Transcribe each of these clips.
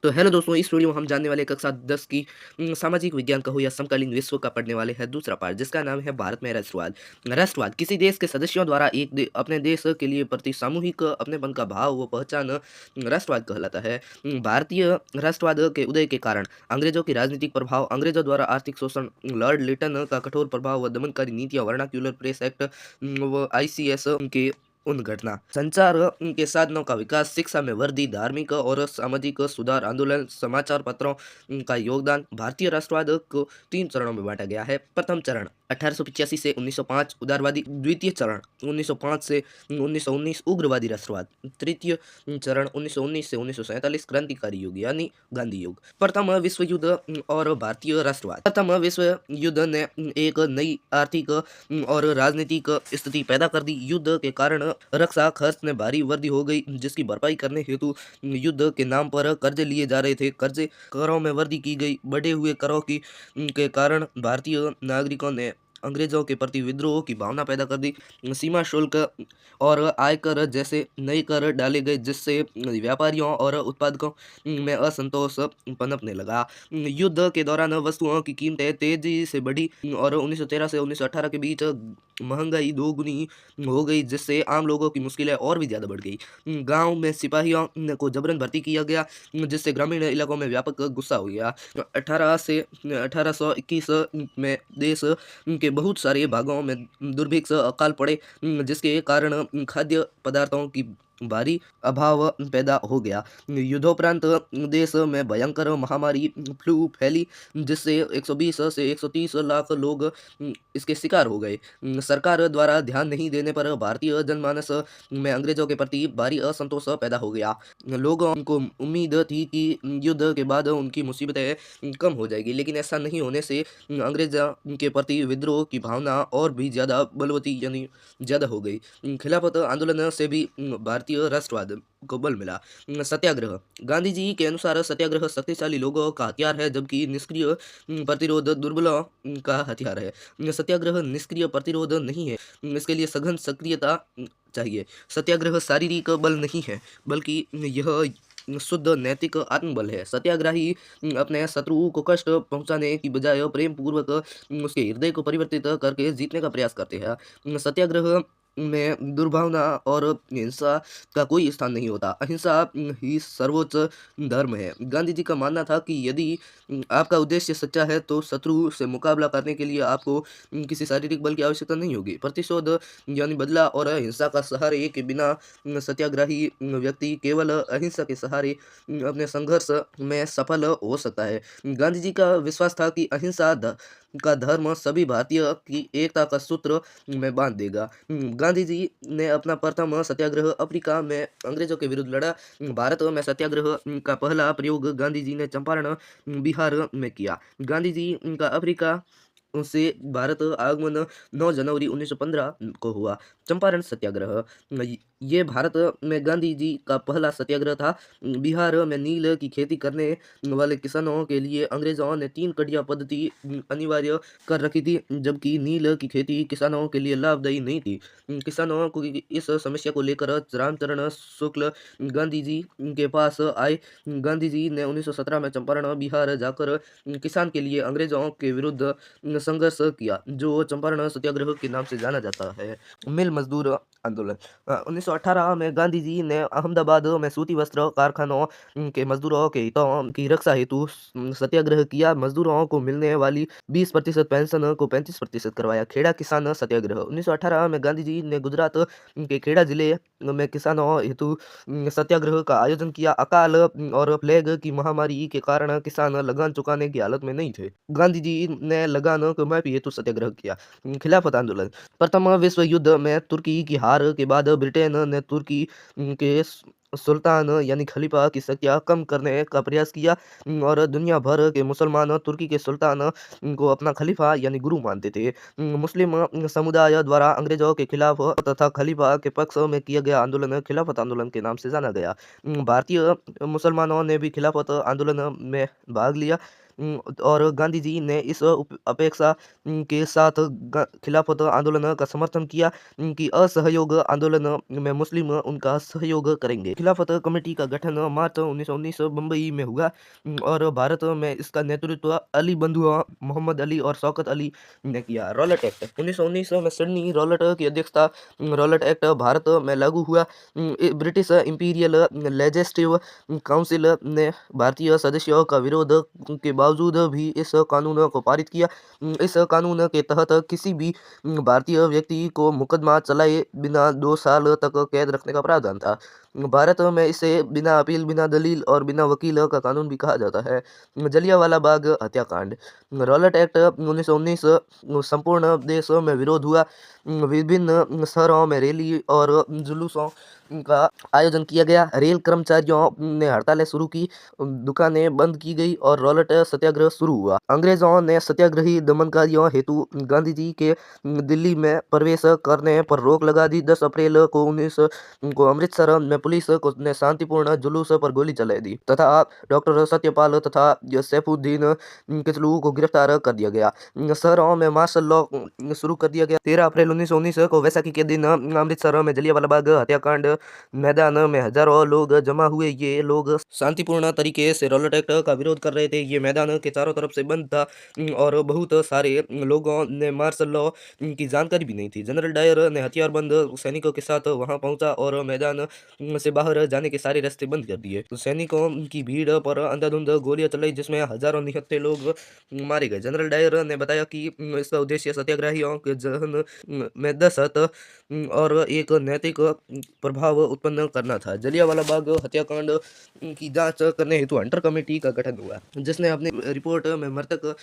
तो हेलो दोस्तों, इस वीडियो में हम जानने वाले कक्षा 10 की सामाजिक विज्ञान का हो या समकालीन विश्व का पढ़ने वाले हैं दूसरा पार्ट, जिसका नाम है भारत में राष्ट्रवाद। राष्ट्रवाद किसी देश के सदस्यों द्वारा अपने देश के लिए प्रति सामूहिक अपनेपन का भाव व पहचान राष्ट्रवाद कहलाता है। भारतीय राष्ट्रवाद के उदय के कारण अंग्रेजों की राजनीतिक प्रभाव, अंग्रेजों द्वारा आर्थिक शोषण, लॉर्ड लिटन का कठोर प्रभाव व दमनकारी नीतियां, वर्नाक्यूलर प्रेस एक्ट व आईसीएस के उन घटना, संचार के साधनों का विकास, शिक्षा में वृद्धि, धार्मिक और सामाजिक सुधार आंदोलन, समाचार पत्रों का योगदान। भारतीय राष्ट्रवाद को 3 चरणों में बांटा गया है। प्रथम चरण 1885 से 1905 उदारवादी, द्वितीय चरण 1905 से 1919 उग्रवादी राष्ट्रवाद, तृतीय चरण 1919 से 1947 क्रांतिकारी युग यानी गांधी युग। प्रथम विश्व युद्ध और भारतीय राष्ट्रवाद। प्रथम विश्व युद्ध ने एक नई आर्थिक और राजनीतिक स्थिति पैदा कर दी। युद्ध के कारण रक्षा खर्च में भारी वृद्धि हो गई, जिसकी भरपाई करने हेतु युद्ध के नाम पर कर्जे लिए जा रहे थे। कर्जे करों में वृद्धि की गई। बढ़े हुए करों की के कारण भारतीय नागरिकों ने अंग्रेजों के प्रति विद्रोह की भावना पैदा कर दी। सीमा शुल्क और आयकर जैसे नए कर डाले गए, जिससे व्यापारियों और उत्पादकों में असंतोष पनपने लगा। युद्ध के दौरान वस्तुओं की कीमतें तेजी से बढ़ी और 1913 से 1918 के बीच महंगाई दोगुनी हो गई, जिससे आम लोगों की मुश्किलें और भी ज़्यादा बढ़ गई। गांव में सिपाहियों को जबरन भर्ती किया गया, जिससे ग्रामीण इलाकों में व्यापक गुस्सा हो गया। 1821 में देश के बहुत सारे भागों में दुर्भिक्ष, अकाल पड़े, जिसके कारण खाद्य पदार्थों की भारी अभाव पैदा हो गया। युद्धोपरांत देश में भयंकर महामारी फ्लू फैली, जिससे 120 से 130 लाख लोग इसके शिकार हो गए। सरकार द्वारा ध्यान नहीं देने पर भारतीय जनमानस में अंग्रेजों के प्रति भारी असंतोष पैदा हो गया। लोगों को उम्मीद थी कि युद्ध के बाद उनकी मुसीबतें कम हो जाएगी, लेकिन ऐसा नहीं होने से अंग्रेजों के प्रति विद्रोह की भावना और भी ज़्यादा बलवती यानी ज़्यादा हो गई। खिलाफत आंदोलन से भी भारतीय राष्ट्रवाद को बल मिला। सत्याग्रह। गांधी जी के अनुसार सत्याग्रह शक्तिशाली लोगों का हथियार है, जबकि निष्क्रिय प्रतिरोध दुर्बलों का हथियार है। सत्याग्रह निष्क्रिय प्रतिरोध नहीं है, इसके लिए सघन सक्रियता चाहिए। सत्याग्रह शारीरिक बल नहीं है, बल्कि यह शुद्ध नैतिक आत्मबल है। सत्याग्रही अपने शत्रु को कष्ट पहुंचाने की बजाय प्रेम पूर्वक उसके हृदय को परिवर्तित करके जीतने का प्रयास करते हैं। सत्याग्रह में दुर्भावना और हिंसा का कोई स्थान नहीं होता। अहिंसा ही सर्वोच्च धर्म है। गांधी जी का मानना था कि यदि आपका उद्देश्य सच्चा है तो शत्रु से मुकाबला करने के लिए आपको किसी शारीरिक बल की आवश्यकता नहीं होगी। प्रतिशोध यानी बदला और हिंसा का सहारे के बिना सत्याग्रही व्यक्ति केवल अहिंसा के सहारे अपने संघर्ष में सफल हो सकता है। गांधी जी का विश्वास था कि अहिंसा का धर्म सभी भारतीय की एकता का सूत्र में बांध देगा। गांधी जी ने अपना प्रथम सत्याग्रह अफ्रीका में अंग्रेजों के विरुद्ध लड़ा। भारत में सत्याग्रह का पहला प्रयोग गांधी जी ने चंपारण बिहार में किया। गांधी जी का अफ्रीका से भारत आगमन 9 जनवरी 1915 को हुआ। चंपारण सत्याग्रह ये भारत में गांधी जी का पहला सत्याग्रह था। बिहार में नील की खेती करने वाले किसानों के लिए अंग्रेजों ने 3 कड़िया पद्धति अनिवार्य कर रखी थी, जबकि नील की खेती किसानों के लिए लाभदायी नहीं थी। किसानों को इस समस्या को लेकर रामचरण शुक्ल गांधी जी के पास आए। गांधी जी ने 1917 में चंपारण बिहार जाकर किसान के लिए अंग्रेजों के विरुद्ध संघर्ष किया, जो चंपारण सत्याग्रह के नाम से जाना जाता है। मिल मजदूर आंदोलन। 1918 में गांधी जी ने अहमदाबाद में सूती वस्त्र कारखानों के मजदूरों के हितों की रक्षा हेतु सत्याग्रह किया। मजदूरों को मिलने वाली 20% पेंशन को 35% करवाया। खेड़ा किसान सत्याग्रह। 1918 में गांधी जी ने गुजरात के खेड़ा जिले में किसानों हेतु सत्याग्रह का आयोजन किया। अकाल और प्लेग की महामारी के कारण किसान लगान चुकाने की हालत में नहीं थे। गांधी जी ने लगान को माफी हेतु सत्याग्रह किया। खिलाफत आंदोलन। प्रथम विश्व युद्ध में तुर्की की हार के बाद ब्रिटेन ने तुर्की के सुल्तान यानी खलीफा की शक्तियाँ कम करने का प्रयास किया और दुनिया भर के मुसलमान तुर्की के सुल्तान को अपना खलीफा यानी गुरु मानते थे। मुस्लिम समुदाय द्वारा अंग्रेजों के खिलाफ तथा खलीफा के पक्ष में किया गया आंदोलन खिलाफत आंदोलन के नाम से जाना गया। भारतीय मुसलमानों ने भी खिलाफत आंदोलन में भाग लिया। और गांधी जी ने इस अपेक्षा के साथ खिलाफत आंदोलन का समर्थन किया कि असहयोग आंदोलन में मुस्लिम उनका सहयोग करेंगे। खिलाफत कमेटी का गठन मार्च 1919 बम्बई में हुआ और भारत में इसका नेतृत्व अली बंधुआ, मोहम्मद अली और शौकत अली ने किया। रॉलेट एक्ट 1919 में सिडनी रॉलेट की अध्यक्षता रॉलेट एक्ट भारत में लागू हुआ। ब्रिटिश इंपीरियल लेजिस्लेटिव काउंसिल ने भारतीय सदस्यों का विरोध के बावजूद भी इस कानून को पारित किया। इस कानून के तहत किसी भी भारतीय व्यक्ति को मुकदमा चलाए बिना 2 साल तक कैद रखने का प्रावधान था। भारत में इसे बिना अपील, बिना दलील और बिना वकील का कानून भी कहा जाता है। जलियांवाला बाग हत्याकांड रॉलेट एक्ट 1919 संपूर्ण देश में विरोध हुआ। विभिन्न शहरों में रैली और जुलूसों का आयोजन किया गया। रेल कर्मचारियों ने हड़तालें शुरू की, दुकानें बंद की गई और रॉलेट सत्याग्रह शुरू हुआ। अंग्रेजों ने सत्याग्रही दमनकारियों हेतु गांधी जी के दिल्ली में प्रवेश करने पर रोक लगा दी। 10 अप्रैल को 19 को अमृतसर में पुलिस ने शांतिपूर्ण जुलूस पर गोली चला दी तथा डॉक्टर सत्यपाल तथा सैफुद्दीन किचलू को गिरफ्तार कर दिया गया। शहरों में मार्शल लॉ शुरू कर दिया गया। 13 अप्रैल 1919 को वैसाखी के दिन अमृतसर में जलियांवाला बाग हत्याकांड मैदान में हजारों लोग जमा हुए। ये लोग शांतिपूर्ण तरीके से रॉलेट एक्ट का विरोध कर रहे थे। ये मैदान के चारों तरफ से बंद था और बहुत सारे लोगों ने मार्शल लॉ की जानकारी भी नहीं थी। जनरल डायर ने हथियारबंद सैनिकों के साथ वहां पहुंचा और मैदान से बाहर जाने के सारे रास्ते बंद कर दिए। सैनिकों की भीड़ पर अंधाधुंध गोलियां चलाई जिसमें हजारों निहत्थे लोग मारे गए। जनरल डायर ने बताया कि इसका उद्देश्य सत्याग्रहियों के जहन में दहशत और एक नैतिक प्रभाव उत्पन्न करना था। जलियांवाला बाग हत्याकांड की जांच करने हेतु हंटर कमेटी का गठन हुआ, जिसने अपनी रिपोर्ट में मृतक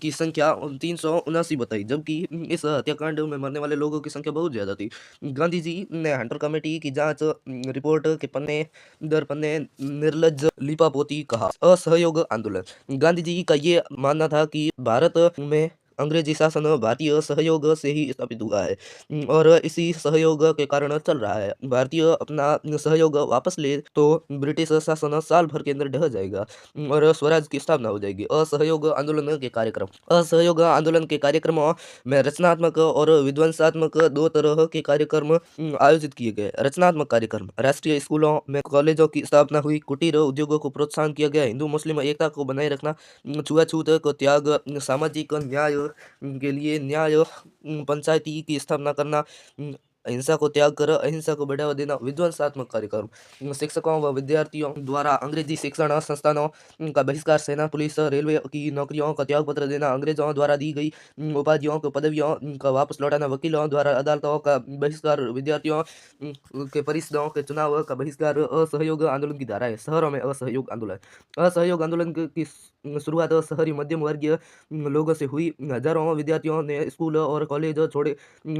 की संख्या 379 बताई, जबकि इस हत्याकांड में मरने वाले लोगों की संख्या बहुत ज्यादा थी। गांधी जी ने हंटर कमेटी की जांच रिपोर्ट के पन्ने दर पन्ने निर्लज लिपापोती कहा। असहयोग आंदोलन गांधी जी का ये मानना था कि भारत में अंग्रेजी शासन भारतीय सहयोग से ही स्थापित हुआ है और इसी सहयोग के कारण चल रहा है। भारतीय अपना सहयोग वापस ले तो ब्रिटिश शासन साल भर के अंदर ढह जाएगा और स्वराज की स्थापना हो जाएगी। असहयोग आंदोलन के कार्यक्रम असहयोग आंदोलन के कार्यक्रमों में रचनात्मक और विध्वंसात्मक 2 तरह के कार्यक्रम आयोजित किए गए। रचनात्मक कार्यक्रम राष्ट्रीय स्कूलों में कॉलेजों की स्थापना हुई। कुटीर उद्योगों को प्रोत्साहन किया गया। हिंदू मुस्लिम एकता को बनाए रखना, छुआछूत को त्याग, सामाजिक न्याय के लिए न्याय पंचायती की स्थापना करना, अहिंसा को त्याग कर अहिंसा को बढ़ावा देना। विध्वंसात्मक कार्यक्रम शिक्षकों व विद्यार्थियों द्वारा अंग्रेजी शिक्षण संस्थानों का बहिष्कार, सेना पुलिस रेलवे की नौकरियों का त्याग पत्र देना, अंग्रेजों द्वारा दी गई उपाधियों को पदवियों का वापस लौटाना, वकीलों द्वारा अदालतों का बहिष्कार, विद्यार्थियों के परिषदों के चुनाव का बहिष्कार। असहयोग आंदोलन की धाराएं शहरों में असहयोग आंदोलन असहयोग आंदोलन की शुरुआत शहरी मध्यम वर्गीय लोगों से हुई। हजारों विद्यार्थियों ने स्कूल और कॉलेज छोड़े।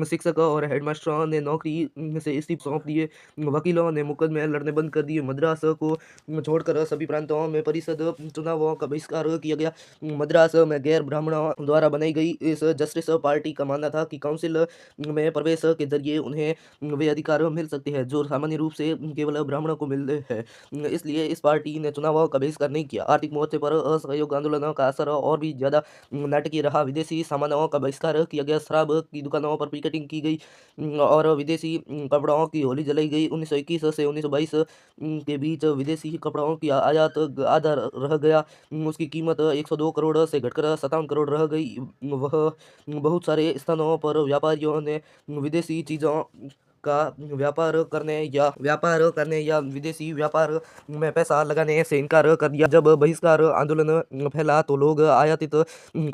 शिक्षक और हेडमास्टरों ने नौकरी से इस्तीफे सौंप दिए। वकीलों ने मुकदमे लड़ने बंद कर दिए। मद्रास को छोड़कर सभी प्रांतों में परिषद चुनावों का बहिष्कार किया गया। मद्रास में गैर ब्राह्मणों द्वारा बनाई गई इस जस्टिस पार्टी का मानना था कि काउंसिल में प्रवेश के जरिए उन्हें वे अधिकार मिल सकते हैं जो सामान्य रूप से केवल ब्राह्मणों को मिलते हैं। इसलिए इस पार्टी ने चुनावों का बहिष्कार नहीं किया। आर्थिक मोर्चे पर असहयोग आंदोलनों का असर और भी ज्यादा नाटकीय रहा। विदेशी सामानों का बहिष्कार किया गया। शराब की दुकानों पर पिकेटिंग की गई और विदेशी कपड़ों की होली जलाई गई। 1921 से 1922 के बीच विदेशी कपड़ों की आयात आधा रह गया। उसकी कीमत 102 करोड़ से घटकर 57 करोड़ रह गई। वह बहुत सारे स्थानों पर व्यापारियों ने विदेशी चीज़ों का व्यापार करने या विदेशी व्यापार में पैसा लगाने से इनकार कर दिया। जब बहिष्कार आंदोलन फैला तो लोग आयातित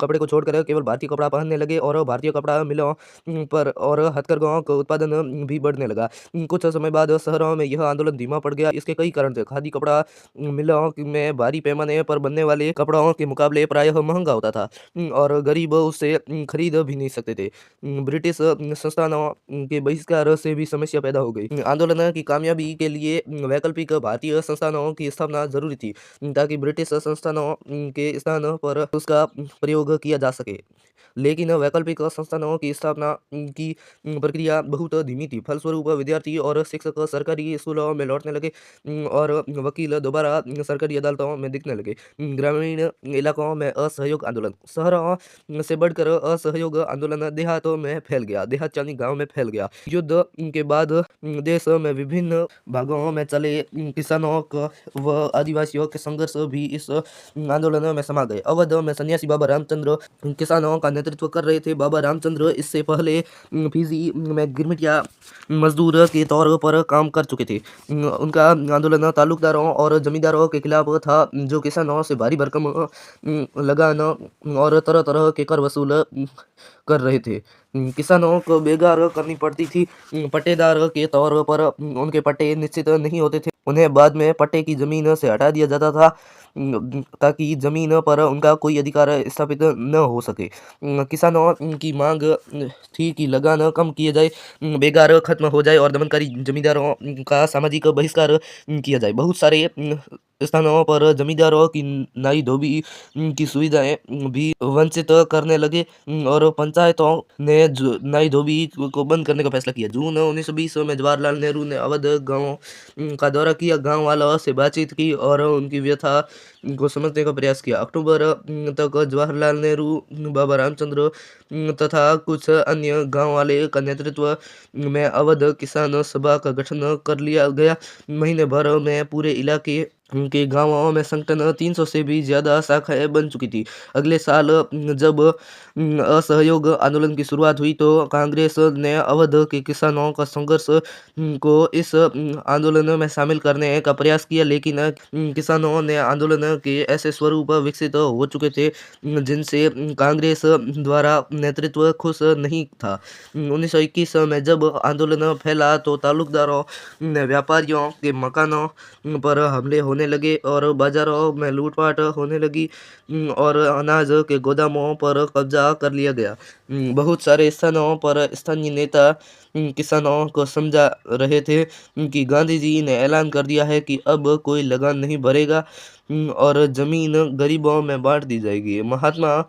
कपड़े को छोड़कर केवल भारतीय कपड़ा पहनने लगे और भारतीय कपड़ा मिलों पर और हथकरघों का उत्पादन भी बढ़ने लगा। कुछ समय बाद शहरों में यह आंदोलन धीमा पड़ गया। इसके कई कारण थे। खादी कपड़ा मिलों में भारी पैमाने पर बनने वाले कपड़ों के मुकाबले प्रायः महंगा होता था और गरीब उससे खरीद भी नहीं सकते थे। ब्रिटिश संस्थानों के बहिष्कार से भी समस्या पैदा हो गई। आंदोलन की कामयाबी के लिए वैकल्पिक भारतीय संस्थानों की स्थापना जरूरी थी, ताकि ब्रिटिश संस्थानों के स्थान पर उसका प्रयोग किया जा सके। लेकिन वैकल्पिक संस्थानों की स्थापना की प्रक्रिया बहुत धीमी थी। फलस्वरूप विद्यार्थी और शिक्षक सरकारी स्कूलों में लौटने लगे और वकील दोबारा सरकारी अदालतों में दिखने लगे। ग्रामीण इलाकों में असहयोग आंदोलन, शहरों से बढ़कर असहयोग आंदोलन देहातों में फैल गया, देहात यानी गाँव में फैल गया। युद्ध के बाद देश में विभिन्न भागों में चले किसानों व आदिवासियों के संघर्ष भी इस आंदोलन में समा गए। अवध में सन्यासी बाबा रामचंद्र किसानों का नेतृत्व कर रहे थे। बाबा रामचंद्र इससे पहले फिजी में गिरमिटिया मजदूर के तौर पर काम कर चुके थे। उनका आंदोलन तालुकदारों और जमींदारों के खिलाफ था, जो किसानों से भारी भरकम लगान और तरह तरह के कर वसूल कर रहे थे। किसानों को बेगार करनी पड़ती थी। पट्टेदार के तौर पर उनके पट्टे निश्चित नहीं होते थे, उन्हें बाद में पट्टे की जमीन से हटा दिया जाता था, ताकि जमीन पर उनका कोई अधिकार स्थापित न हो सके। किसानों की मांग थी कि लगान कम किए जाए, बेगार खत्म हो जाए और दमनकारी जमींदारों का सामाजिक बहिष्कार किया जाए। बहुत सारे स्थानों पर जमींदारों की नाई धोबी की सुविधाएं भी वंचित करने लगे और पंचायतों ने नाई धोबी को बंद करने का फैसला किया। जून 1920 में जवाहरलाल नेहरू ने अवध गांव का दौरा किया, गांव वालों से बातचीत की और उनकी व्यथा को समझने का प्रयास किया। अक्टूबर तक जवाहरलाल नेहरू, बाबा रामचंद्र तथा कुछ अन्य गांव वाले का नेतृत्व में अवध किसान सभा का गठन कर लिया गया। महीने भर में पूरे इलाके के गांवों में संगठन 300 से भी ज्यादा शाखाएं बन चुकी थी। अगले साल जब असहयोग आंदोलन की शुरुआत हुई तो कांग्रेस ने अवध के किसानों का संघर्ष को इस आंदोलन में शामिल करने का प्रयास किया, लेकिन किसानों ने आंदोलन के ऐसे स्वरूप विकसित हो चुके थे जिनसे कांग्रेस द्वारा नेतृत्व खुश नहीं था। 1921 में जब आंदोलन फैला तो तालुकदारों ने व्यापारियों के मकानों पर हमले होने लगे और बाजारों में लूटपाट होने लगी और अनाज के गोदामों पर कब्जा कर लिया गया। बहुत सारे स्थानों पर स्थानीय नेता किसानों को समझा रहे थे कि गांधी जी ने ऐलान कर दिया है कि अब कोई लगान नहीं भरेगा और जमीन गरीबों में बांट दी जाएगी। महात्मा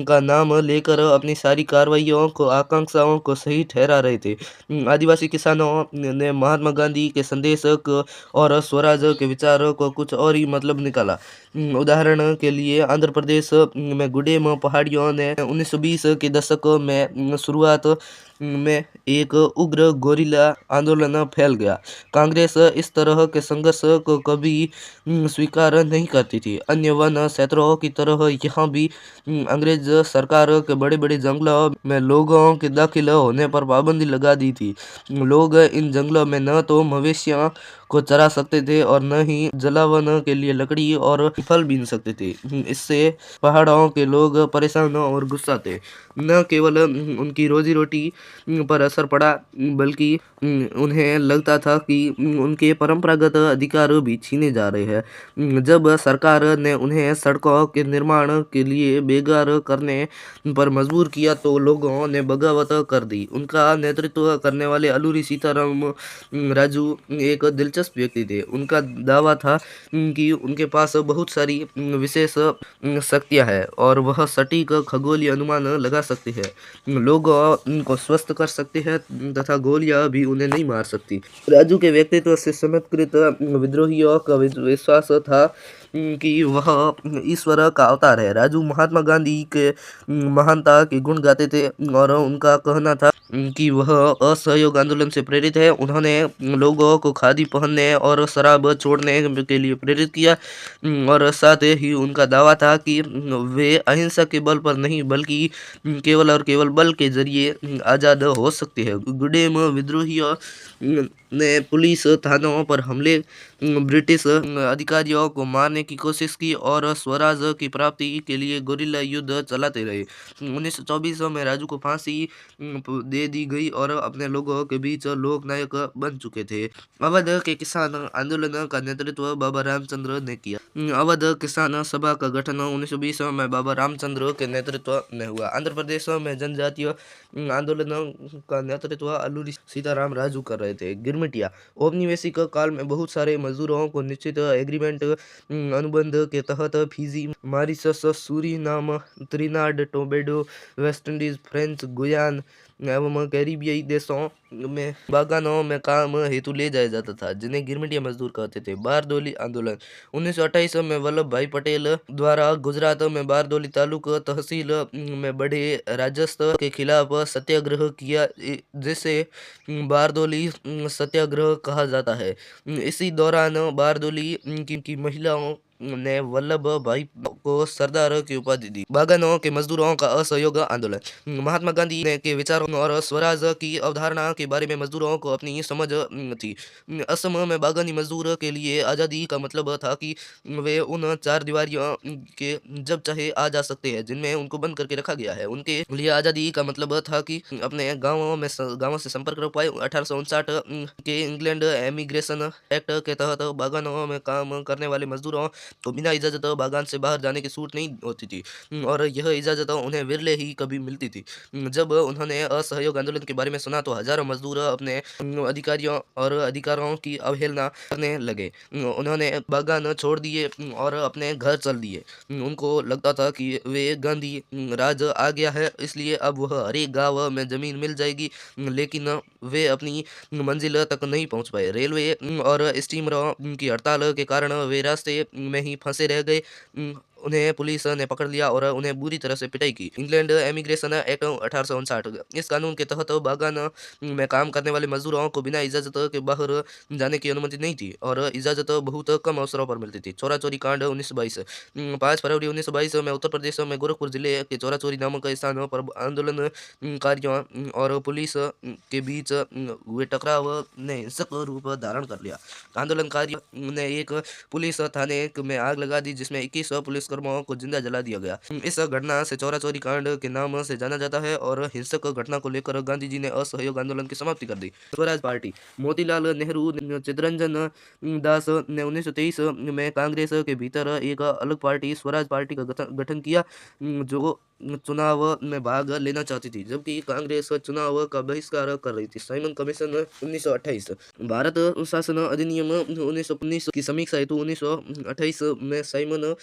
का नाम लेकर अपनी सारी कार्रवाइयों को, आकांक्षाओं को सही ठहरा रहे थे। आदिवासी किसानों ने महात्मा गांधी के संदेश को और स्वराज के विचारों को कुछ और ही मतलब निकाला। उदाहरण के लिए आंध्र प्रदेश में गुडेम पहाड़ियों ने 1920 के दशक में शुरुआत में एक उग्र गोरिल्ला आंदोलन फैल गया। कांग्रेस इस तरह के संघर्ष को कभी स्वीकार नहीं करती थी। अन्य वन क्षेत्रों की तरह यहाँ भी अंग्रेज सरकार के बड़े बड़े जंगलों में लोगों के दाखिल होने पर पाबंदी लगा दी थी। लोग इन जंगलों में न तो मवेशियों को चरा सकते थे और न ही जलावन के लिए लकड़ी और फल बीन सकते थे। इससे पहाड़ों के लोग परेशान और गुस्सा थे। न केवल उनकी रोजी रोटी पर असर पड़ा, बल्कि उन्हें लगता था कि उनके परंपरागत अधिकार भी छीने जा रहे हैं। जब सरकार ने उन्हें सड़कों के निर्माण के लिए बेगार करने पर मजबूर किया तो लोगों ने बगावत कर दी। उनका नेतृत्व करने वाले अलूरी सीताराम राजू एक दिलचस्प व्यक्ति थे। उनका दावा था कि उनके पास बहुत सारी विशेष शक्तियां हैं और वह सटीक खगोलीय अनुमान लगा सकते हैं, लोगों को स्वस्थ कर सकते हैं तथा गोलियां भी उन्हें नहीं मार सकती। राजू के व्यक्तित्व से चमत्कृत विद्रोहियों का विश्वास था कि वह ईश्वर का अवतार है। राजू महात्मा गांधी के महानता के गुण गाते थे और उनका कहना था कि वह असहयोग आंदोलन से प्रेरित है। उन्होंने लोगों को खादी पहनने और शराब छोड़ने के लिए प्रेरित किया और साथ ही उनका दावा था कि वे अहिंसा के बल पर नहीं बल्कि केवल और केवल बल के जरिए आज़ाद हो सकते हैं। गुडेम विद्रोहियों ने पुलिस थानों पर हमले, ब्रिटिश अधिकारियों को मारने करने की कोशिश की और स्वराज की प्राप्ति के लिए गुरिल्ला युद्ध चलाते रहे। 1924 में राजू को फांसी दे दी गई और अपने लोगों के बीच लोकनायक बन चुके थे। अवध के किसान आंदोलन का नेतृत्व बाबा रामचंद्र ने किया। अवध किसान सभा का गठन 1920 में बाबा रामचंद्र के नेतृत्व में हुआ। आंध्र प्रदेश में जनजातीय आंदोलन का नेतृत्व अल्लूरी सीताराम राजू कर रहे थे। गिरमिटिया औपनिवेशिक काल में बहुत सारे मजदूरों को निश्चित एग्रीमेंट अनुबंध के तहत Fiji, Mauritius, Suriname, Trinidad Tobago, West Indies, French Guiana एवं कैरिबियाई देशों में बागानों में काम हेतु ले जाया जाता था, जिन्हें गिरमिटिया मजदूर कहते थे। बारदोली आंदोलन 1928 में वल्लभ भाई पटेल द्वारा गुजरात में बारदोली तालुक तहसील में बढ़े राजस्व के खिलाफ सत्याग्रह किया, जिसे बारदोली सत्याग्रह कहा जाता है। इसी दौरान बारदोली की महिलाओं ने वल्लभ भाई को सरदार की उपाधि दी। बागानों के मजदूरों का असहयोग आंदोलन महात्मा गांधी के विचारों और स्वराज की अवधारणा के बारे में मजदूरों को अपनी समझ थी। असम में बागानी मजदूर के लिए आज़ादी का मतलब था कि वे उन चार दीवारियों के जब चाहे आ जा सकते हैं जिनमें उनको बंद करके रखा गया है। उनके लिए आज़ादी का मतलब था कि अपने गाँवों से संपर्क रख पाए। 1859 के इंग्लैंड एमिग्रेशन एक्ट के तहत बागानों में काम करने वाले मजदूरों तो बिना इजाज़त बागान से बाहर जाने की छूट नहीं होती थी और यह इजाज़त उन्हें विरले ही कभी मिलती थी। जब उन्होंने असहयोग आंदोलन के बारे में सुना तो हजारों मजदूर अपने अधिकारियों और अधिकारों की अवहेलना करने लगे। उन्होंने बागान छोड़ दिए और अपने घर चल दिए। उनको लगता था कि वे गांधी राज आ गया है, इसलिए अब वह हर एक गाँव में जमीन मिल जाएगी, लेकिन वे अपनी मंजिल तक नहीं पहुंच पाए। रेलवे और स्टीमरों की हड़ताल के कारण वे रास्ते में ही फंसे रह गए। उन्हें पुलिस ने पकड़ लिया और उन्हें बुरी तरह से पिटाई की। इंग्लैंड एमिग्रेशन एक्ट 1859 इस कानून के तहत बागान में काम करने वाले मजदूरों को बिना इजाज़त के बाहर जाने की अनुमति नहीं थी और इजाज़त बहुत कम अवसरों पर मिलती थी। चोरा चोरी कांड 1922 5 फरवरी 1922 में उत्तर प्रदेश में गोरखपुर जिले के चोरा चोरी नामक स्थान पर आंदोलनकारियों और पुलिस के बीच हुए टकराव ने हिंसक रूप धारण कर लिया। आंदोलनकारियों ने एक पुलिस थाने में आग लगा दी, जिसमें 21 पुलिसकर्मियों को जिंदा जला दिया गया। इस घटना से चौरा चौरी कांड के नाम से जाना जाता है और हिंसक घटना को लेकर गांधी जी ने असहयोग आंदोलन की समाप्ति कर दी। स्वराज पार्टी मोतीलाल नेहरू, चित्तरंजन दास ने 1923 में कांग्रेस के भीतर एक अलग पार्टी स्वराज पार्टी का गठन किया, जो चुनाव में भाग लेना चाहती थी, जबकि कांग्रेस चुनाव का बहिष्कार कर रही थी। साइमन कमीशन 1928 भारत शासन अधिनियम 1919 की समीक्षा हेतु 1928 में साइमन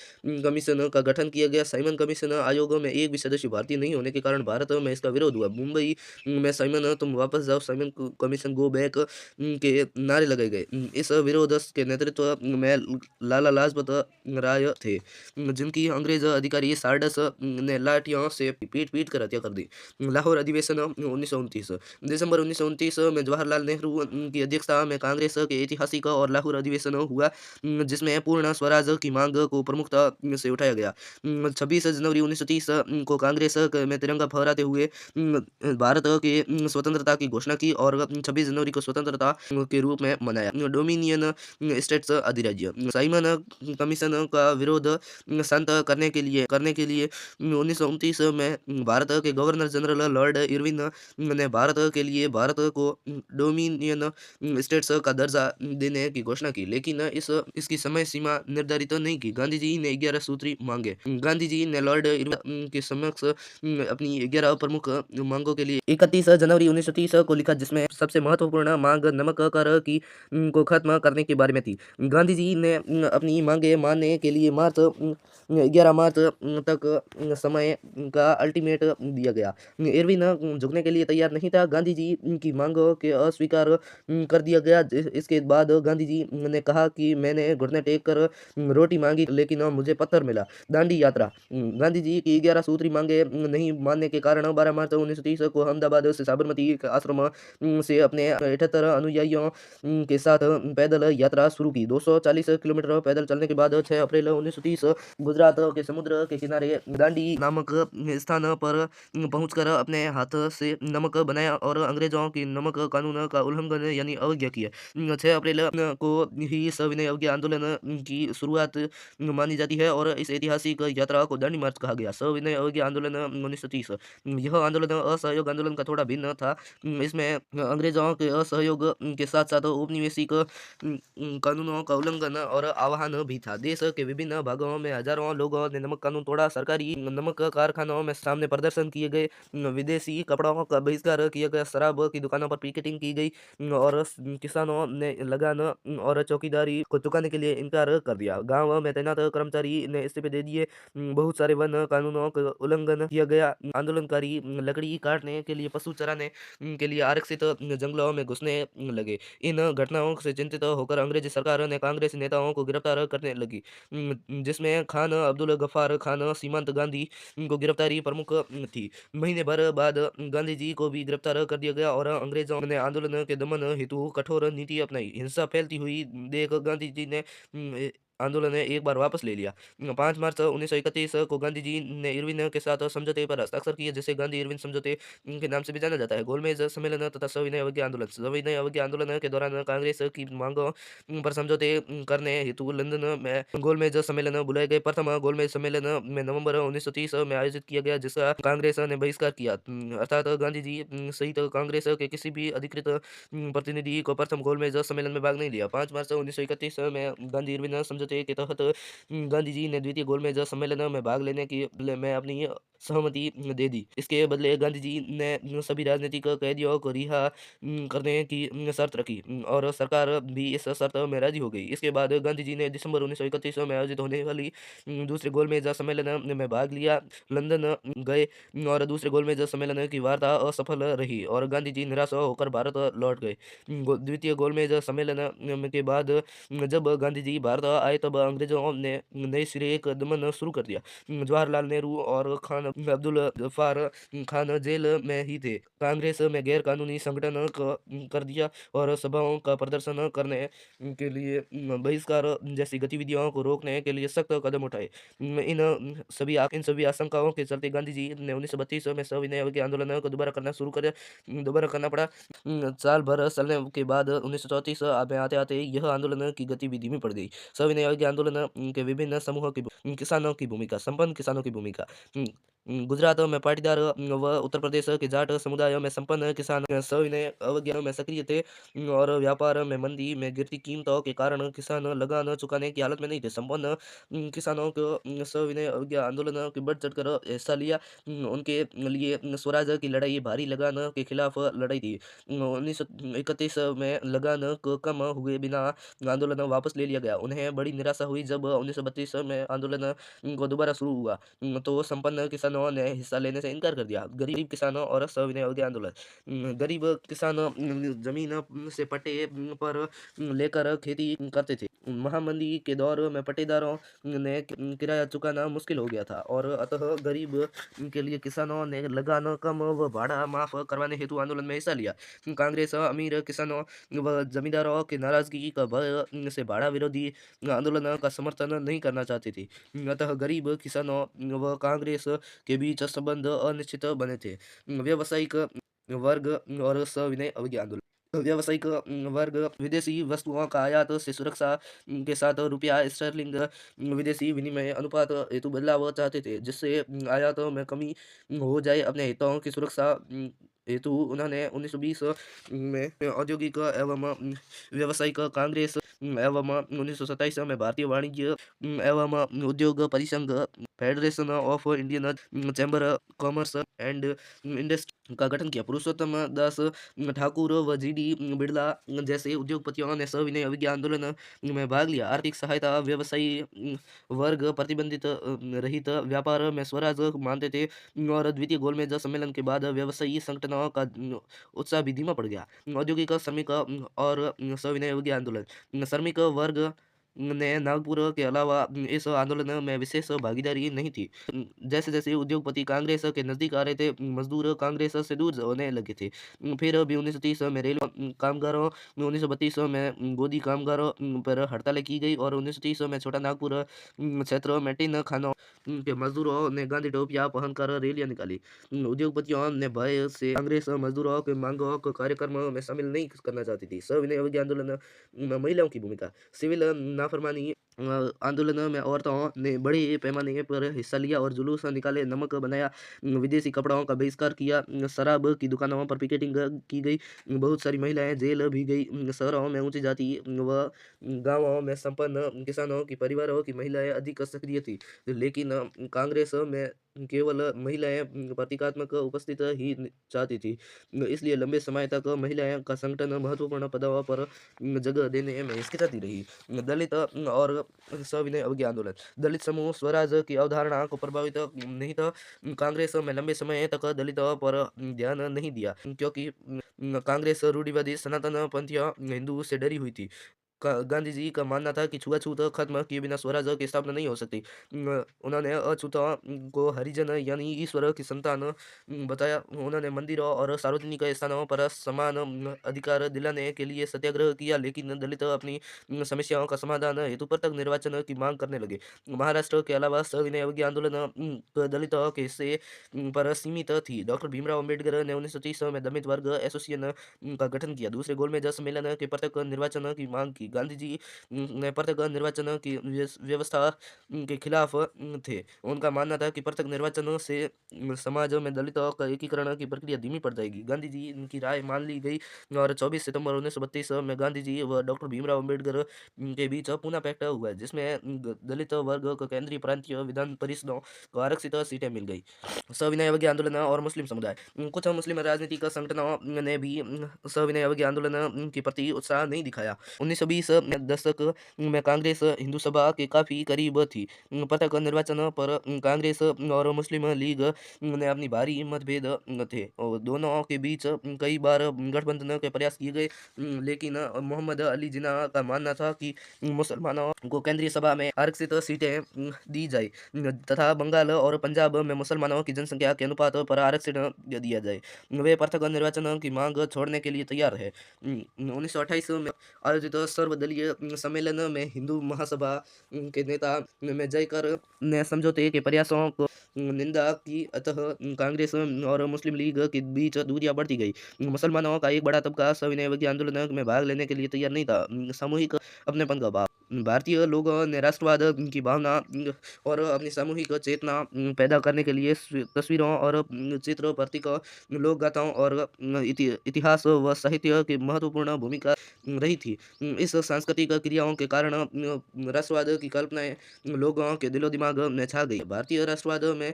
कमीशन का गठन किया गया। साइमन कमीशन आयोग में एक भी सदस्य भारतीय नहीं होने के कारण भारत में इसका विरोध हुआ। मुंबई में साइमन तुम वापस जाओ, साइमन कमीशन गो बैक के नारे लगाए गए। इस विरोध के नेतृत्व में लाला लाजपत राय थे, जिनकी अंग्रेज अधिकारी सार्डस ने लाठियों से पीट पीट कर हत्या कर दी। लाहौर अधिवेशन 1929 दिसंबर 1929 में जवाहरलाल नेहरू की अध्यक्षता में कांग्रेस के ऐतिहासिक और लाहौर अधिवेशन हुआ, जिसमें पूर्ण स्वराज की मांग को प्रमुखता से उठाया गया। 26 जनवरी 1930 को कांग्रेस में तिरंगा फहराते हुए भारत के स्वतंत्रता की घोषणा की और 26 जनवरी को स्वतंत्रता के रूप में मनाया। डोमिनियन स्टेट्स अधिराज्य साइमन कमीशन का विरोध शांत करने के लिए 1929 में भारत के गवर्नर जनरल लॉर्ड इरविन ने भारत के लिए भारत को डोमिनियन स्टेट्स का दर्जा देने की घोषणा की, लेकिन इसकी समय सीमा निर्धारित नहीं की। गांधी जी ने 11 सूत्री मांगे। गांधी जी ने लॉर्ड इरविन के समक्ष अपनी 11 प्रमुख मांगों के लिए 31 जनवरी 1930 को लिखा, जिसमें सबसे महत्वपूर्ण मांग नमक कर की को खत्म करने के बारे में थी। गांधी जी ने अपनी मांगे मानने के लिए 11 मार्च तक समय का अल्टीमेट दिया गया। इरविन झुकने के लिए तैयार नहीं था। गांधी जी की मांगों के अस्वीकार कर दिया गया। इसके बाद गांधी जी ने कहा कि मैंने घुटने टेक कर रोटी मांगी, लेकिन मुझे पत्थर मिला। दांडी यात्रा गांधी जी की 11 सूत्री मांगे नहीं मानने के कारण 12 मार्च 1930 को अहमदाबाद से साबरमती के आश्रम से अपने 78 अनुयायियों के साथ पैदल यात्रा शुरू की। 240 किलोमीटर पैदल चलने के बाद 6 अप्रैल 1930 गुजरात के समुद्र के किनारे दांडी नामक स्थान पर पहुंचकर अपने हाथ से नमक बनाया और अंग्रेजों की नमक कानून का उल्लंघन यानी अवज्ञा की। 6 अप्रैल को ही सविनय अवज्ञा आंदोलन की शुरुआत मानी जाती है और इस ऐतिहासिक यात्रा को दांडी मार्च कहा गया। सविनय अवज्ञा आंदोलन 1930 यह आंदोलन असहयोग आंदोलन का थोड़ा भिन्न था। इसमें अंग्रेजों के असहयोग के साथ साथ औपनिवेशिक कानूनों का उल्लंघन और आह्वान भी था। देश के विभिन्न भागों में हजारों लोगों ने नमक कानून तोड़ा। सरकारी नमक कारखानों में सामने प्रदर्शन किए गए, विदेशी कपड़ों का बहिष्कार किया गया, शराब की दुकानों पर पिकेटिंग की गई और किसानों ने लगान और चौकीदारी को चुकाने के लिए इनकार कर दिया। गांव में तैनात कर्मचारी ने इस्तीफे दे दिए। बहुत सारे वन कानूनों का उल्लंघन किया गया। आंदोलनकारी लकड़ी काटने के लिए, पशु चराने के लिए आरक्षित जंगलों में घुसने लगे। इन घटनाओं से चिंतित होकर अंग्रेजी सरकार ने कांग्रेसी नेताओं को गिरफ्तार करने लगी, जिसमें खान अब्दुल गफ्फार खान, सीमांत गांधी को गिरफ्तारी प्रमुख थी। महीने भर बाद गांधी जी को भी गिरफ्तार कर दिया गया और अंग्रेजों ने आंदोलन के दमन हेतु कठोर नीति अपनाई। हिंसा फैलती हुई देख गांधी जी ने आंदोलन ने एक बार वापस ले लिया। 5 मार्च 1931 को गांधी जी ने इरविन के साथ समझौते पर हस्ताक्षर किए, जिसे गांधी इरविन समझौते के नाम से भी जाना जाता है। गोलमेज सम्मेलन तथा सविनय अवज्ञा आंदोलन। सविनय अवज्ञा आंदोलन के दौरान कांग्रेस की मांगों पर समझौते करने हेतु लंदन में गोलमेज सम्मेलन बुलाए गए। प्रथम गोलमेज सम्मेलन में नवंबर 1930 में आयोजित किया गया, जिसका कांग्रेस ने बहिष्कार किया। अर्थात गांधी जी सहित कांग्रेस के किसी भी अधिकृत प्रतिनिधि को प्रथम गोलमेज सम्मेलन में भाग नहीं लिया। 5 मार्च 1931 में गांधी इरविन समझौते के तहत गांधी जी ने द्वितीय गोलमेज सम्मेलन में भाग लेने की में अपनी सहमति दे दी। इसके बदले गांधी जी ने सभी राजनीतिक कैदियों को रिहा करने की शर्त रखी और सरकार भी इस शर्त में राजी हो गई। इसके बाद गांधी जी ने दिसंबर 1931 में आयोजित होने वाली दूसरे गोलमेज सम्मेलन में भाग लिया, लंदन गए और दूसरे गोलमेज सम्मेलन की वार्ता असफल रही और गांधी जी निराश होकर भारत लौट गए। द्वितीय गोलमेज सम्मेलन के बाद जब गांधी जी भारत आए तब अंग्रेजों ने नए सिरे एक दमन शुरू कर दिया। जवाहरलाल नेहरू और खान अब्दुल गफ्फार खान जेल में ही थे। कांग्रेस में गैर कानूनी संगठन कर दिया और सभाओं का प्रदर्शन करने के लिए बहिष्कार जैसी गतिविधियों को रोकने के लिए सख्त कदम उठाए। इन सभी आशंकाओं के चलते गांधी जी ने 1932 में सविनय अवज्ञा आंदोलन को दोबारा करना पड़ा। साल भर चलने के बाद 1934 में आते आते यह आंदोलन की गतिविधि में पड़ गई। सविनय अवज्ञा आंदोलन के विभिन्न समूहों की किसानों की भूमिका, संपन्न किसानों की भूमिका। गुजरात में पाटीदार व उत्तर प्रदेश के जाट समुदायों में संपन्न किसान सविनय अवज्ञा में सक्रिय थे और व्यापार में मंदी में गिरती कीमतों के कारण किसान लगान चुकाने की हालत में नहीं थे। संपन्न किसानों को सविनय अवज्ञा आंदोलन की बढ़ चढ़कर हिस्सा लिया। उनके लिए स्वराज की लड़ाई भारी लगान के खिलाफ लड़ाई थी। 1931 में लगान को कम हुए बिना आंदोलन वापस ले लिया गया। उन्हें बड़ी निराशा हुई जब 1932 में आंदोलन को दोबारा शुरू हुआ तो संपन्न किसानों ने हिस्सा लेने से इनकार कर दिया। गरीब किसानों और सविनय अवज्ञा आंदोलन। गरीब किसान जमीन से पट्टे पर लेकर खेती करते थे। महामंदी के दौर में पट्टेदारों ने किराया चुकाना मुश्किल हो गया था और अतः गरीब के लिए किसानों ने लगान कम व भाड़ा माफ करवाने हेतु आंदोलन में हिस्सा लिया। कांग्रेस अमीर किसानों व जमींदारों की नाराजगी का भय से भाड़ा विरोधी आंदोलन का समर्थन नहीं करना चाहती थी। अतः गरीब किसानों व कांग्रेस के बीच संबंध अनिश्चित बने थे। व्यावसायिक वर्ग और सविनय अवज्ञा आंदोलन। व्यावसायिक वर्ग विदेशी वस्तुओं का आयात से सुरक्षा के साथ रुपया स्टर्लिंग विदेशी विनिमय अनुपात हेतु बदलाव चाहते थे, जिससे आयात में कमी हो जाए। अपने हितों की सुरक्षा हेतु उन्होंने 1920 में औद्योगिक एवं व्यावसायिक कांग्रेस एवं 1927 में भारतीय वाणिज्य एवं उद्योग परिसंघ federation of Indian chamber commerce and industry का गठन किया। पुरुषोत्तम दास ठाकुर व जीडी बिड़ला जैसे उद्योगपतियों ने सविनय अवज्ञा आंदोलन में भाग लिया। आर्थिक सहायता व्यवसायी वर्ग प्रतिबंधित रहित व्यापार में स्वराज मानते थे और द्वितीय गोलमेज सम्मेलन के बाद व्यवसायी संगठनों का उत्साह भी धीमा पड़ गया। औद्योगिक श्रमिक और सविनय अवज्ञा आंदोलन। श्रमिक वर्ग ने नागपुर के अलावा इस आंदोलन में विशेष भागीदारी नहीं थी। जैसे-जैसे उद्योगपति कांग्रेस के नज़दीक आ रहे थे, मज़दूर कांग्रेस से दूर होने लगे थे। फिर भी 1930 में रेल कामगारों, 1932 में गोदी कामगारों पर हड़तालें की गई और 1930 में छोटा नागपुर क्षेत्र में टिन खानों के मज़दूरों ने गांधी टोपियाँ पहनकर रैलियाँ निकाली। उद्योगपतियों ने भय से कांग्रेस मज़दूरों के मांगों को कार्यक्रम में शामिल नहीं करना चाहती थी। सविनय अवज्ञा आंदोलन में महिलाओं की भूमिका, सिविल नाफरमानी आंदोलन में औरतों ने बड़े पैमाने पर हिस्सा लिया और जुलूस निकाले, नमक बनाया, विदेशी कपड़ों का बहिष्कार किया, शराब की दुकानों पर पिकेटिंग की गई, बहुत सारी महिलाएं जेल भी गई। शहरों में ऊंची जाति व गांवों में संपन्न किसानों की परिवारों की महिलाएं अधिक सक्रिय थी, लेकिन कांग्रेस में केवल महिलाएं प्रतीकात्मक उपस्थित ही चाहती थी। इसलिए लंबे समय तक महिलाएं का संगठन महत्वपूर्ण पदों पर जगह देने में हिचकिचाती रही। दलित और सविनय अवज्ञा आंदोलन, दलित समूह स्वराज की अवधारणा को प्रभावित नहीं था। कांग्रेस में लंबे समय तक दलितों पर ध्यान नहीं दिया, क्योंकि कांग्रेस रूढ़िवादी सनातन पंथीय हिंदू से डरी हुई थी। गांधी जी का मानना था कि छुआछूत खत्म किए बिना स्वराज की स्थापना नहीं हो सकती। उन्होंने अछूतों को हरिजन यानी ईश्वर की संतान बताया। उन्होंने मंदिरों और सार्वजनिक स्थानों पर समान अधिकार दिलाने के लिए सत्याग्रह किया, लेकिन दलित अपनी समस्याओं का समाधान हेतु पृथक निर्वाचन की मांग करने लगे। महाराष्ट्र के अलावा सविनय अवज्ञा आंदोलन दलितों के हिस्से पर सीमित थी। डॉक्टर भीमराव अम्बेडकर ने 1930 में दलित वर्ग एसोसिएशन का गठन किया। दूसरे गोलमेज सम्मेलन के पृथक निर्वाचन की मांग की। गांधी जी ने पृथक निर्वाचन की व्यवस्था के खिलाफ थे। उनका मानना था कि पृथक निर्वाचन से समाज में दलितों का एकीकरण की प्रक्रिया धीमी पड़ जाएगी। गांधी जी की राय मान ली गई और 24 सितंबर 1932 में गांधी जी व डॉक्टर भीमराव अम्बेडकर के बीच पुनः पैक्ट हुआ, जिसमें दलित वर्ग को केंद्रीय प्रांतीय विधान परिषदों को आरक्षित सीटें मिल गई। सविनय अवज्ञा आंदोलन और मुस्लिम समुदाय, कुछ मुस्लिम राजनीतिक संगठनों ने भी सविनय अवज्ञा आंदोलन के प्रति उत्साह नहीं दिखाया। 1920 में दशक में कांग्रेस हिंदू सभा के काफी करीब थी। पृथक निर्वाचन पर कांग्रेस और मुस्लिम लीग ने अपनी भारी मतभेद थे और दोनों के बीच कई बार गठबंधन के प्रयास किए गए, लेकिन मोहम्मद अली जिन्ना का मानना था कि मुसलमानों को केंद्रीय सभा में आरक्षित सीटें दी जाए तथा बंगाल और पंजाब में मुसलमानों की जनसंख्या के अनुपात पर आरक्षण दिया जाए। वे पृथक निर्वाचन की मांग छोड़ने के लिए तैयार है। 1928 में आयोजित सर्वदलीय सम्मेलन में हिंदू महासभा के नेता में जयकर ने समझौते के प्रयासों को निंदा की, अतः कांग्रेस और मुस्लिम लीग के बीच दूरियां बढ़ती गई। मुसलमानों का एक बड़ा तबका सविनय अवज्ञा आंदोलन में भाग लेने के लिए तैयार नहीं था। सामूहिक अपनेपन का अभाव, भारतीय लोगों ने राष्ट्रवाद की भावना और अपनी सामूहिक चेतना पैदा करने के लिए तस्वीरों और चित्र, प्रतीकों, लोक गाथाओं और इतिहास व साहित्य की महत्वपूर्ण भूमिका रही थी। इस सांस्कृतिक क्रियाओं के कारण राष्ट्रवाद की कल्पनाएं लोगों के दिलो दिमाग में छा गई। भारतीय राष्ट्रवाद में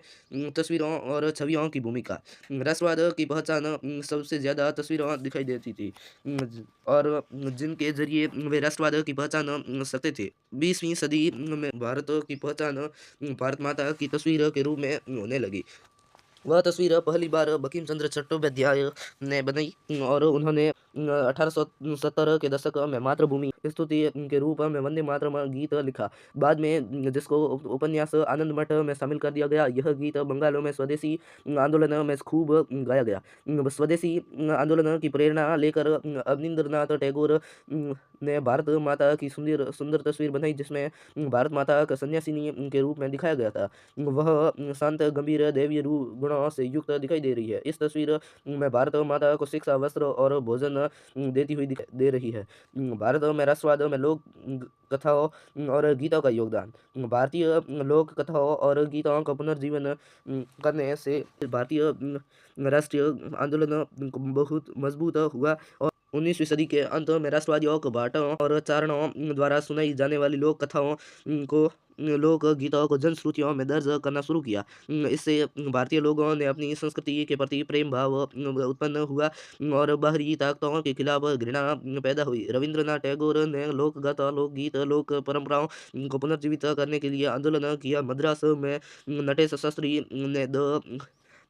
तस्वीरों और छवियों की भूमिका, राष्ट्रवाद की पहचान सबसे ज्यादा तस्वीरों दिखाई देती थी और जिनके जरिए वे राष्ट्रवाद की पहचान सकते थे। 20वीं सदी में भारत की पहचान भारत माता की तस्वीर के रूप में होने लगी। वह तस्वीर पहली बार बंकिम चंद्र चट्टोपाध्याय ने बनाई और उन्होंने 1870 के दशक में मातृभूमि स्तुति के रूप में वंदे मातरम गीत लिखा। बाद में जिसको उपन्यास आनंद मठ में शामिल कर दिया गया। यह गीत बंगालों में स्वदेशी आंदोलन में खूब गाया गया। स्वदेशी आंदोलन की प्रेरणा लेकर अवनींद्रनाथ टैगोर ने भारत माता की सुंदर सुंदर तस्वीर बनाई, जिसमें भारत माता का सन्यासिनी के रूप में दिखाया गया था। वह शांत, गंभीर, दैवीय गुणों से युक्त दिखाई दे रही है। इस तस्वीर में भारत माता को शिक्षा, वस्त्र और भोजन देती हुई दिखाई दे रही है। भारत में राष्ट्रवाद में लोक कथाओं और गीतों का योगदान, भारतीय लोक कथाओं और गीतों का पुनर्जीवन करने से भारतीय राष्ट्रीय आंदोलन बहुत मजबूत हुआ और 19वीं सदी के अंत में राष्ट्रवादियों को भाटों और चारणों द्वारा सुनाई जाने वाली लोक कथाओं को, लोक गीतों को जनश्रुतियों में दर्ज करना शुरू किया। इससे भारतीय लोगों ने अपनी संस्कृति के प्रति प्रेम भाव उत्पन्न हुआ और बाहरी ताकतों के खिलाफ घृणा पैदा हुई। रविंद्रनाथ टैगोर ने लोकगीत, लोकगीत, लोक परंपराओं को पुनर्जीवित करने के लिए आंदोलन किया। मद्रास में नटेश शास्त्री ने द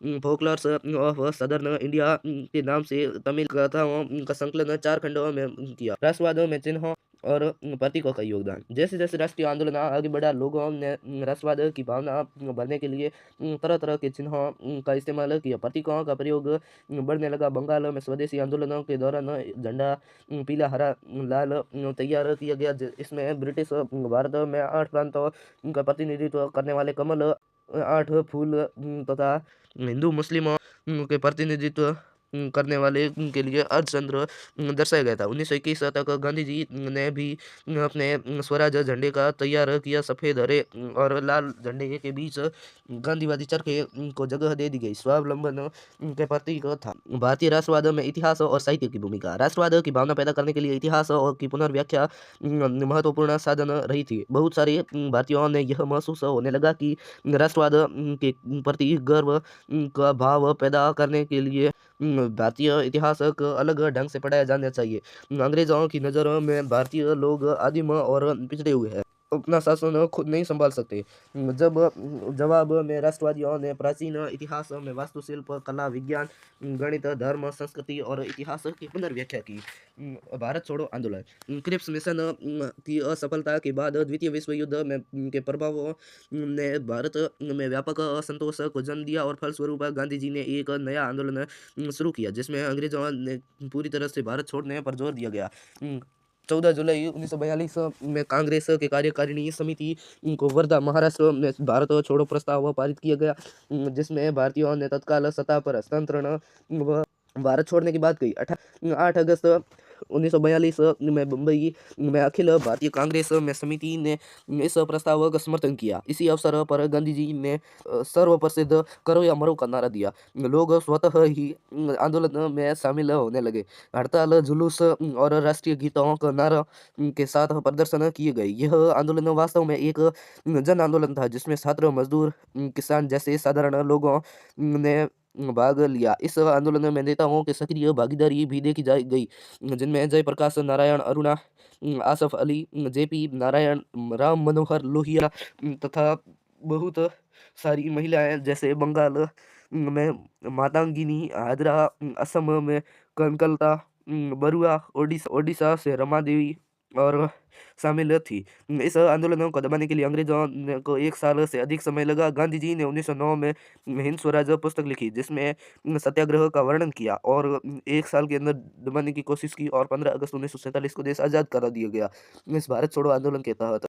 फोकलर्स ऑफ सदर्न इंडिया के नाम से तमिल कथाओं का संकलन 4 खंडों में किया। राष्ट्रवाद में चिन्हों और प्रतीकों का योगदान। जैसे जैसे राष्ट्रीय आंदोलन आगे बढ़ा, लोगों ने राष्ट्रवाद की भावना भरने के लिए तरह तरह के चिन्हों का इस्तेमाल किया। प्रतीकों का प्रयोग बढ़ने लगा। बंगाल में स्वदेशी आंदोलनों के दौरान झंडा पीला, हरा, लाल तैयार किया गया। इसमें ब्रिटिश भारत में 8 प्रांतों का प्रतिनिधित्व करने वाले कमल, 8 फूल तथा हिंदू मुस्लिमों के प्रतिनिधित्व करने वाले के लिए अर्धचंद्र दर्शाया गया था। 1921 तक गांधी जी ने भी अपने स्वराज झंडे का तैयार किया। सफ़ेद, हरे और लाल झंडे के बीच गांधीवादी चरखे को जगह दे दी गई। स्वावलंबन के प्रतीक था। भारतीय राष्ट्रवाद में इतिहास और साहित्य की भूमिका। राष्ट्रवाद की भावना पैदा करने के लिए इतिहास और की पुनर्व्याख्या महत्वपूर्ण साधन रही थी। बहुत सारे भारतीयों ने यह महसूस होने लगा कि राष्ट्रवाद के प्रति गर्व का भाव पैदा करने के लिए भारतीय इतिहास को अलग ढंग से पढ़ाया जाना चाहिए। अंग्रेजों की नज़रों में भारतीय लोग आदिम और पिछड़े हुए हैं, अपना शासन खुद नहीं संभाल सकते। जवाब में राष्ट्रवादियों ने प्राचीन इतिहास में वास्तुशिल्प, कला, विज्ञान, गणित, धर्म, संस्कृति और इतिहास की पुनर्व्याख्या की। भारत छोड़ो आंदोलन। क्रिप्स मिशन की असफलता के बाद द्वितीय विश्व युद्ध में के प्रभावों ने भारत में व्यापक असंतोष को जन्म दिया और फलस्वरूप गांधी जी ने एक नया आंदोलन शुरू किया, जिसमें अंग्रेजों ने पूरी तरह से भारत छोड़ने पर जोर दिया गया। 14 जुलाई 1942 में कांग्रेस के कार्यकारिणी समिति को वर्धा, महाराष्ट्र में भारत छोड़ो प्रस्ताव पारित किया गया, जिसमें भारतीयों ने तत्काल सत्ता पर हस्तांतरण व भारत छोड़ने की बात कही। 8 अगस्त 1942 में मुंबई में अखिल भारतीय कांग्रेस में समिति ने इस प्रस्ताव का समर्थन किया। इसी अवसर पर गांधी जी ने सर्वप्रसिद्ध करो या मरो का नारा दिया। लोग स्वतः ही आंदोलन में शामिल होने लगे। हड़ताल, जुलूस और राष्ट्रीय गीतों का नारा के साथ प्रदर्शन किए गए। यह आंदोलन वास्तव में एक जन आंदोलन था, जिसमें छात्र, मजदूर, किसान जैसे साधारण लोगों ने भाग लिया। इस आंदोलन में नेताओं की सक्रिय भागीदारी भी देखी गई, जिनमें जयप्रकाश नारायण, अरुणा, आसफ अली, जेपी नारायण, राम मनोहर लोहिया तथा बहुत सारी महिलाएं, जैसे बंगाल में मातंगिनी हाजरा, असम में कनकलता बरुआ, ओडिशा से रमा देवी और शामिल थी। इस आंदोलन को दबाने के लिए अंग्रेजों को 1 साल से अधिक समय लगा। गांधी जी ने 1909 में हिंद स्वराज पुस्तक लिखी, जिसमें सत्याग्रह का वर्णन किया और 1 साल के अंदर दबाने की कोशिश की और 15 अगस्त 1947 को देश आज़ाद करा दिया गया। इस भारत छोड़ो आंदोलन के तहत